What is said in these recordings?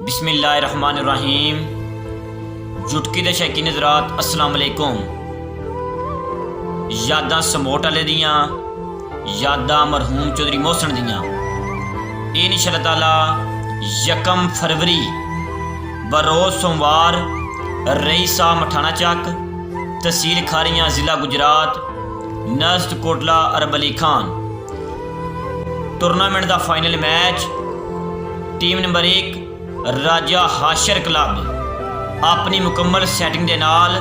बिस्मिल्लाहिर्रहमानिर्रहीम। जुटकी दे शैकी नज़रात अस्सलाम वालेकुम। यादां समोट वाले दियां, यादां मरहूम चौधरी मोहसन दियां। इंशाअल्लाह ताला 1 फरवरी बरोज़ सोमवार रईस साहब मठाना चक तहसील खारियां ज़िला गुजरात नज़द कोटला अरब अली खान। टूर्नामेंट का final match team number 1 Raja Hashar club अपनी मुकम्मल सैटिंग के नाल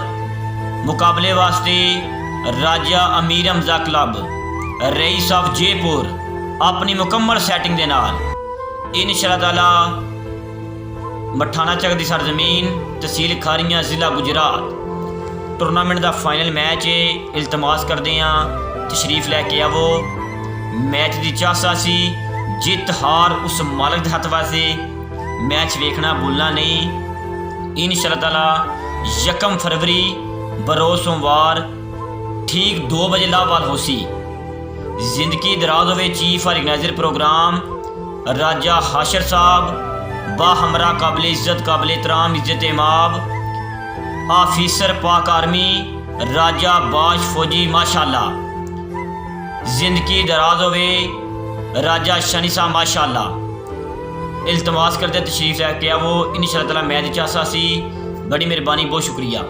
मुकाबले वास्ते राजा अमीर हमजा क्लब रईस ऑफ जयपुर अपनी मुकम्मल सैटिंग के नाल इंशाअल्लाह ताला मठाना चक की सरजमीन तहसील खारियां ज़िला गुजरात टूर्नामेंट का फाइनल मैच है। इल्तमास करते हैं तशरीफ लैके आवो। मैच की चासा सी जित हार उस मालक के हथ वास्ते मैच वेखना भूलना नहीं। इंशाअल्लाह ताला 1 फरवरी बरोज़ सोमवार ठीक 2 बजे लावाल होसी। जिंदगी दराज होवे चीफ ऑर्गेनाइजर प्रोग्राम राजा हाशर साहब बाहमरा काबिल इज़्ज़त काबिल एहतराम इज़्ज़त इमाब ऑफिसर पाक आर्मी राजा बाश फौजी माशाअल्लाह। जिंदगी दराज होवे राजा शनी साहब माशाअल्लाह। इल्तमास करते तशरीफ लैके आवो। इंशाअल्लाह ताला मैच चासा सी। बड़ी मेहरबानी, बहुत शुक्रिया।